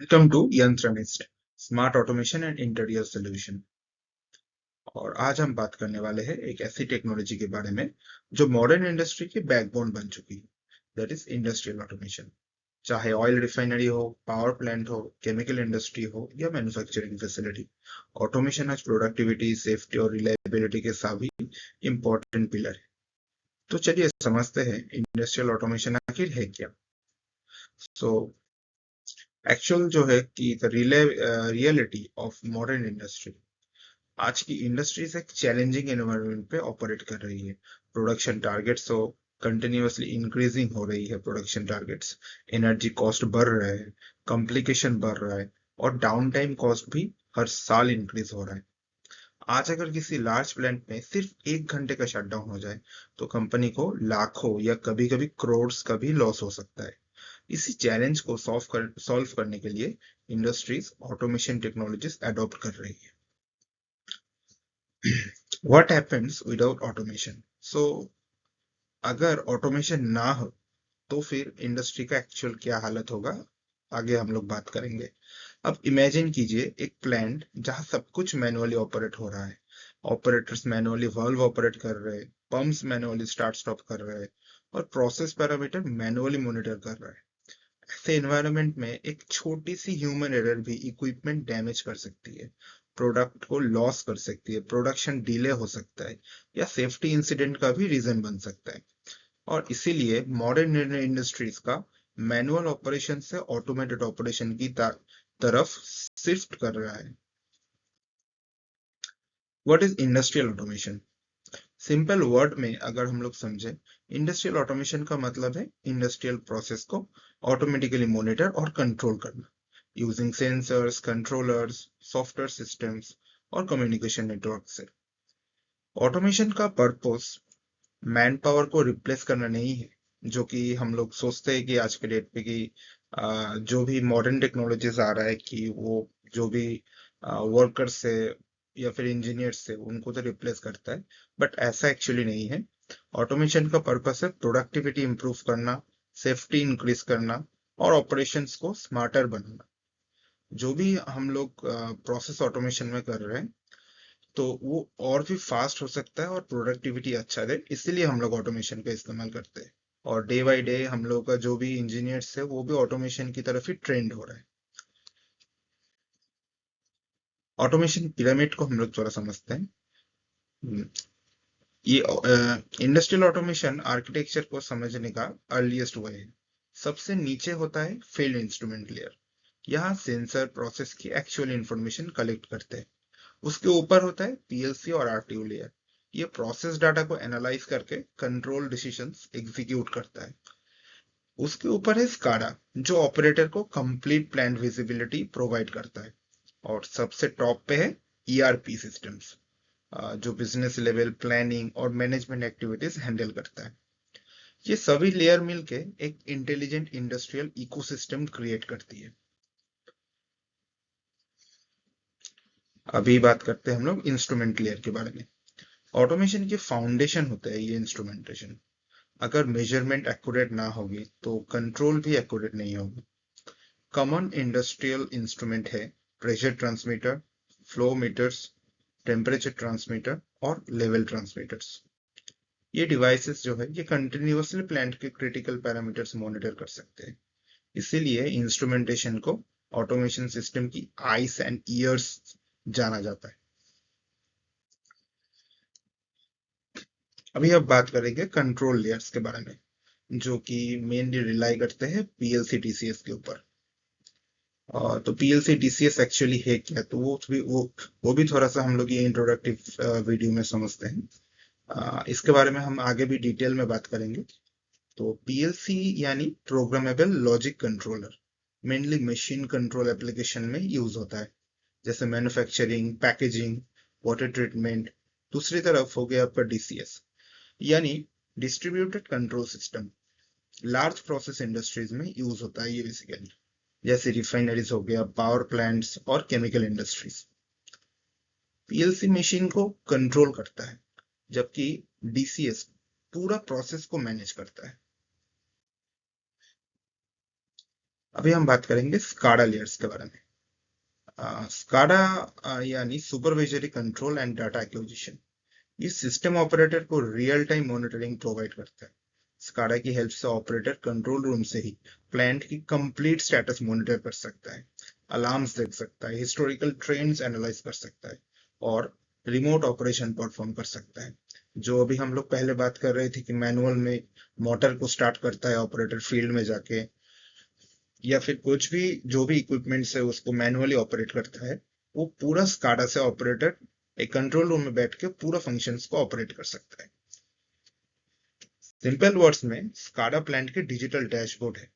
Welcome to Yantranist smart automation and interior solution. और आज हम बात करने वाले हैं एक ऐसी टेक्नोलॉजी के बारे में जो मॉडर्न इंडस्ट्री की बैकबोन बन चुकी है, दैट इज इंडस्ट्रियल ऑटोमेशन। चाहे ऑयल रिफाइनरी हो, पावर प्लांट हो, केमिकल इंडस्ट्री हो या मैन्युफैक्चरिंग फैसिलिटी, ऑटोमेशन आज प्रोडक्टिविटी, सेफ्टी और रिलायबिलिटी के सभी इंपॉर्टेंट पिलर है। तो चलिए समझते हैं इंडस्ट्रियल ऑटोमेशन आखिर है क्या। सो एक्चुअल जो है कि the reality of modern industry, आज की इंडस्ट्रीज एक चैलेंजिंग एनवायरनमेंट पे ऑपरेट कर रही है। प्रोडक्शन टारगेट्स हो कंटिन्यूअसली इंक्रीजिंग हो रही है। प्रोडक्शन टारगेट्स, एनर्जी कॉस्ट बढ़ रहा है, कॉम्प्लिकेशन बढ़ रहा है और डाउन टाइम कॉस्ट भी हर साल इंक्रीज हो रहा है। आज अगर किसी लार्ज प्लांट में सिर्फ 1 घंटे का शटडाउन हो जाए तो कंपनी को लाखों या कभी कभी करोड़ का भी लॉस हो सकता है। इसी चैलेंज को सॉल्व करने के लिए इंडस्ट्रीज ऑटोमेशन टेक्नोलॉजीज अडॉप्ट कर रही है। What happens without automation? So अगर ऑटोमेशन ना हो तो फिर इंडस्ट्री का एक्चुअल क्या हालत होगा, आगे हम लोग बात करेंगे। अब इमेजिन कीजिए एक प्लांट जहां सब कुछ मैनुअली ऑपरेट हो रहा है। ऑपरेटर्स मैनुअली वाल्व ऑपरेट कर रहे हैं, पंप्स मैनुअली स्टार्ट स्टॉप कर रहे हैं और प्रोसेस पैरामीटर मैनुअली मॉनिटर कर रहा है। ऐसे एनवायरनमेंट में एक छोटी सी ह्यूमन एरर भी इक्विपमेंट डैमेज कर सकती है, प्रोडक्ट को लॉस कर सकती है, प्रोडक्शन डिले हो सकता है या सेफ्टी इंसिडेंट का भी रीजन बन सकता है। और इसीलिए मॉडर्न इंडस्ट्रीज का मैनुअल ऑपरेशन से ऑटोमेटेड ऑपरेशन की तरफ शिफ्ट कर रहा है। What is industrial automation? Simple word में अगर हम लोग समझे, इंडस्ट्रियल ऑटोमेशन का मतलब है इंडस्ट्रियल प्रोसेस को ऑटोमेटिकली मॉनिटर और कंट्रोल करना using sensors, controllers, software systems और कम्युनिकेशन नेटवर्क से। ऑटोमेशन का पर्पस मैन पावर को रिप्लेस करना नहीं है, जो कि हम लोग सोचते हैं कि आज के डेट पे कि जो भी मॉडर्न टेक्नोलॉजीज आ रहा है कि वो जो भी वर्कर्स से या फिर इंजीनियर्स से उनको तो रिप्लेस करता है, बट ऐसा एक्चुअली नहीं है। ऑटोमेशन का पर्पस है प्रोडक्टिविटी इंप्रूव करना, सेफ्टी इंक्रीज करना और ऑपरेशंस को स्मार्टर बनाना। जो भी हम लोग प्रोसेस ऑटोमेशन में कर रहे हैं तो वो और भी फास्ट हो सकता है और प्रोडक्टिविटी अच्छा दे, इसीलिए हम लोग ऑटोमेशन का इस्तेमाल करते हैं। और डे बाय डे हम लोग का जो भी इंजीनियर्स है वो भी ऑटोमेशन की तरफ ही ट्रेंड हो रहा है। ऑटोमेशन पिरामिड को हम लोग थोड़ा समझते हैं। हम्म, ये इंडस्ट्रियल ऑटोमेशन आर्किटेक्चर को समझने का अर्लीस्ट वे है। सबसे नीचे होता है फील्ड इंस्ट्रूमेंट लेयर। यहाँ सेंसर प्रोसेस की एक्चुअल इंफॉर्मेशन कलेक्ट करते हैं। उसके ऊपर होता है पीएलसी और आरटीयू लेयर। ये प्रोसेस डाटा को एनालाइज करके कंट्रोल डिसीजंस एग्जीक्यूट करता है। उसके ऊपर है स्काडा, जो ऑपरेटर को कंप्लीट प्लान विजिबिलिटी प्रोवाइड करता है। और सबसे टॉप पे है ईआरपी सिस्टम्स, जो बिजनेस लेवल प्लानिंग और मैनेजमेंट एक्टिविटीज हैंडल करता है। ये सभी लेयर मिलके एक इंटेलिजेंट इंडस्ट्रियल इकोसिस्टम क्रिएट करती है। अभी बात करते हैं हम लोग इंस्ट्रूमेंट लेयर के बारे में। ऑटोमेशन की फाउंडेशन होता है ये इंस्ट्रूमेंटेशन। अगर मेजरमेंट एक्यूरेट ना होगी तो कंट्रोल भी एक्यूरेट नहीं होगा। कॉमन इंडस्ट्रियल इंस्ट्रूमेंट है pressure transmitter, flow meters, temperature transmitter और लेवल ट्रांसमीटर्स। ये डिवाइसेस जो है ये कंटिन्यूअसली प्लांट के क्रिटिकल पैरामीटर्स मॉनिटर कर सकते हैं। इसीलिए इंस्ट्रूमेंटेशन को ऑटोमेशन सिस्टम की आईज एंड ईयर्स जाना जाता है। अभी अब बात करेंगे कंट्रोल लेयर्स के बारे में, जो कि मेनली रिलाई करते हैं पीएलसी टीसीएस के ऊपर। तो पीएलसी टीसीएस एक्चुअली है क्या, तो वो भी थोड़ा सा हम लोग ये इंट्रोडक्टिव वीडियो में समझते हैं। इसके बारे में हम आगे भी डिटेल में बात करेंगे। तो पीएलसी यानी programmable logic controller, mainly machine control application में यूज होता है, जैसे मैन्युफैक्चरिंग, पैकेजिंग, वाटर ट्रीटमेंट। दूसरी तरफ हो गया आपका डीसीएस, यानी distributed control system, large process industries में यूज होता है ये बेसिकली, जैसे रिफाइनरीज हो गया, पावर प्लांट्स और केमिकल इंडस्ट्रीज। पीएलसी मशीन को कंट्रोल करता है, जबकि डीसीएस पूरा प्रोसेस को मैनेज करता है। अभी हम बात करेंगे स्काडा लेयर्स के बारे में। स्काडा यानी supervisory control and data acquisition, ये सिस्टम ऑपरेटर को रियल टाइम मॉनिटरिंग प्रोवाइड करता है। स्काडा की हेल्प से ऑपरेटर कंट्रोल रूम से ही प्लांट की कंप्लीट स्टेटस मॉनिटर कर सकता है, अलार्म्स देख सकता है, हिस्टोरिकल ट्रेंड्स एनालाइज कर सकता है और रिमोट ऑपरेशन परफॉर्म कर सकता है। जो अभी हम लोग पहले बात कर रहे थे कि मैनुअल में मोटर को स्टार्ट करता है ऑपरेटर फील्ड में जाके, या फिर कुछ भी जो भी इक्विपमेंट है उसको मैनुअली ऑपरेट करता है, वो पूरा स्काडा से ऑपरेटर एक कंट्रोल रूम में बैठ के पूरा फंक्शंस को ऑपरेट कर सकता है। सिंपल वर्ड्स में स्काडा प्लांट के डिजिटल डैशबोर्ड है।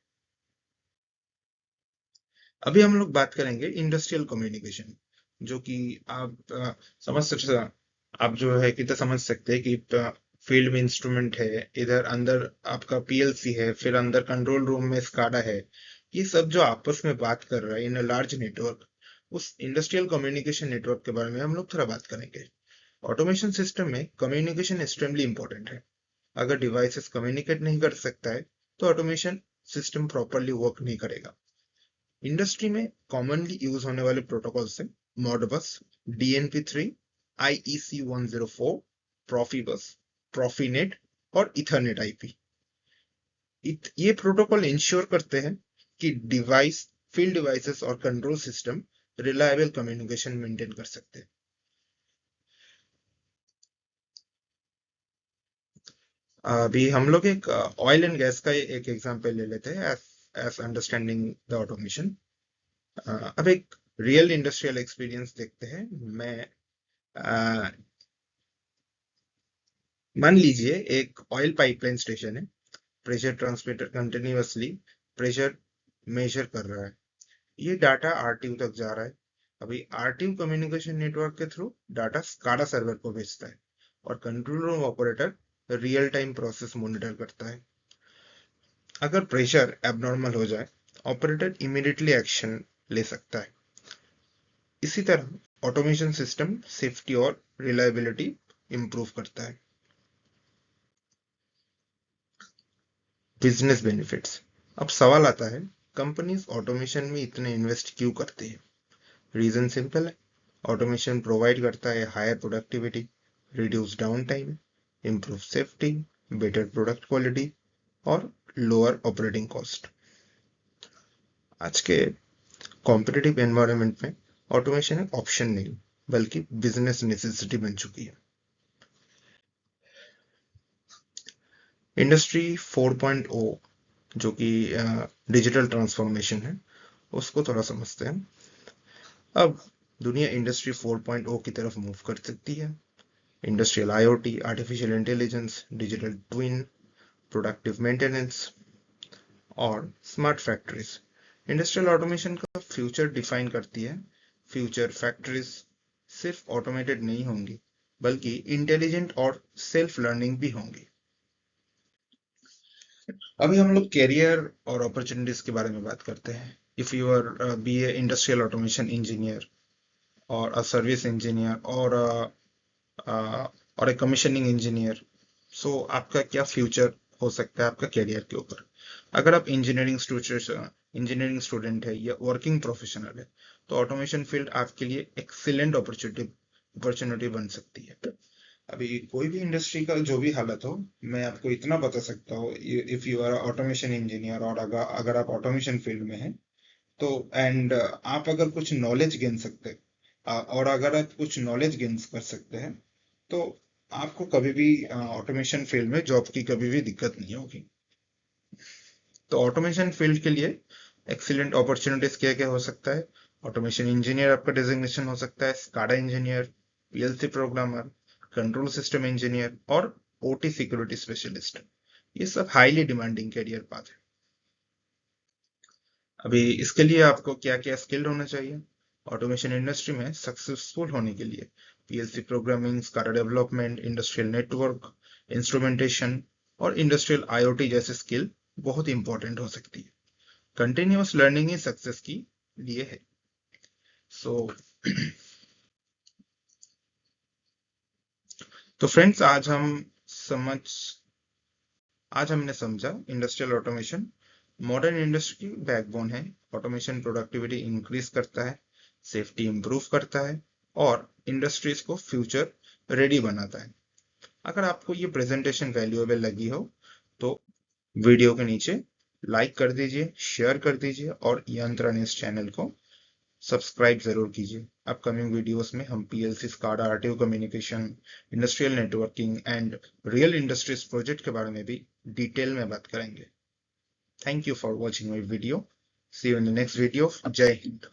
अभी हम लोग बात करेंगे इंडस्ट्रियल कम्युनिकेशन, जो कि आप समझ सकते, आप जो है कि तो समझ सकते हैं कि फील्ड में इंस्ट्रूमेंट है, इधर अंदर आपका पीएलसी है, फिर अंदर कंट्रोल रूम में स्काडा है, ये सब जो आपस में बात कर रहा है इन अ लार्ज नेटवर्क, उस इंडस्ट्रियल कम्युनिकेशन नेटवर्क के बारे में हम लोग थोड़ा बात करेंगे। ऑटोमेशन सिस्टम में कम्युनिकेशन एक्सट्रीमली इंपॉर्टेंट है। अगर डिवाइसेस कम्युनिकेट नहीं कर सकता है तो ऑटोमेशन सिस्टम प्रॉपरली वर्क नहीं करेगा। इंडस्ट्री में कॉमनली यूज होने वाले प्रोटोकॉल्स हैं मॉडबस, DNP3, IEC 104, प्रोफीबस, प्रोफीनेट और इथरनेट आईपी। ये प्रोटोकॉल इंश्योर करते हैं कि डिवाइस, फील्ड डिवाइसेस और control system reliable communication maintain कर सकते हैं। अभी हम लोग एक ऑयल एंड गैस का एक एग्जांपल ले लेते हैं एज अंडरस्टैंडिंग द ऑटोमेशन। अब एक रियल इंडस्ट्रियल एक्सपीरियंस देखते हैं। मैं अ, मान लीजिए एक ऑयल पाइपलाइन स्टेशन है। Pressure transmitter continuously pressure measure कर रहा है। ये डाटा आरटीयू तक जा रहा है। अभी आरटीयू कम्युनिकेशन नेटवर्क के थ्रू डाटा स्काडा सर्वर को भेजता है और control room operator real time process monitor करता है। अगर प्रेशर एबनॉर्मल हो जाए, ऑपरेटर इमीडिएटली एक्शन ले सकता है। इसी तरह ऑटोमेशन सिस्टम सेफ्टी और रिलायबिलिटी इंप्रूव करता है। Business benefits. अब सवाल आता है, कंपनीज ऑटोमेशन में इतने इन्वेस्ट क्यों करती है? रीजन सिंपल है। ऑटोमेशन प्रोवाइड करता है higher productivity, reduce downtime, improve safety, better product quality और लोअर ऑपरेटिंग कॉस्ट। आज के कॉम्पिटिटिव एनवायरनमेंट में ऑटोमेशन एक ऑप्शन नहीं बल्कि बिजनेस नेसेसिटी बन चुकी है। इंडस्ट्री 4.0 जो कि डिजिटल ट्रांसफॉर्मेशन है, उसको थोड़ा समझते हैं। अब दुनिया इंडस्ट्री 4.0 की तरफ मूव कर सकती है। Industrial IoT, artificial intelligence, digital twin, productive maintenance और स्मार्ट फैक्ट्रीज इंडस्ट्रियल ऑटोमेशन का फ्यूचर डिफाइन करती है। फ्यूचर फैक्ट्रीज सिर्फ ऑटोमेटेड नहीं होंगी बल्कि इंटेलिजेंट और सेल्फ लर्निंग भी होंगी। अभी हम लोग कैरियर और अपॉर्चुनिटीज के बारे में बात करते हैं। If you are be a industrial automation engineer और अ सर्विस इंजीनियर और ए कमीशनिंग इंजीनियर, सो आपका क्या फ्यूचर हो सकता है आपका कैरियर के ऊपर? अगर आप इंजीनियरिंग स्टूडेंट है या वर्किंग प्रोफेशनल है तो ऑटोमेशन फील्ड आपके लिए एक्सीलेंट अपॉर्चुनिटी बन सकती है। अभी कोई भी इंडस्ट्री का जो भी हालत हो, मैं आपको इतना बता सकता हूँ, if you are automation engineer और अगर आप ऑटोमेशन फील्ड में हैं तो एंड आप अगर कुछ नॉलेज गेन सकते हैं, और अगर आप कुछ नॉलेज गेन कर सकते हैं तो आपको कभी भी ऑटोमेशन फील्ड में जॉब की कभी भी दिक्कत नहीं होगी। तो ऑटोमेशन फील्ड के लिए एक्सीलेंट अपॉर्चुनिटीज क्या क्या हो सकता है? ऑटोमेशन इंजीनियर आपका डेजिग्नेशन हो सकता है, SCADA engineer, PLC programmer, control system engineer और ओटी सिक्योरिटी स्पेशलिस्ट। ये सब हाईली डिमांडिंग कैरियर पाथ है। अभी इसके लिए आपको क्या क्या स्किल्ड होना चाहिए? ऑटोमेशन इंडस्ट्री में सक्सेसफुल होने के लिए PLC programming, SCADA development, industrial network, instrumentation और इंडस्ट्रियल आईओटी जैसे स्किल बहुत इंपॉर्टेंट हो सकती है। कंटिन्यूअस लर्निंग ही सक्सेस की लिए है। सो तो फ्रेंड्स, समझ आज हमने समझा इंडस्ट्रियल ऑटोमेशन मॉडर्न इंडस्ट्री की बैकबोन है। ऑटोमेशन प्रोडक्टिविटी इंक्रीज करता है, सेफ्टी इंप्रूव करता है और इंडस्ट्रीज को फ्यूचर रेडी बनाता है। अगर आपको ये प्रेजेंटेशन वैल्यूएबल लगी हो तो वीडियो के नीचे लाइक कर दीजिए, शेयर कर दीजिए और यंत्र न्यूज चैनल को सब्सक्राइब जरूर कीजिए। अपकमिंग वीडियोस में हम PLC, SCADA, RTO communication, industrial networking and real industries project के बारे में भी डिटेल में बात करेंगे। Thank you for watching my video. See you in the next video. जय हिंद।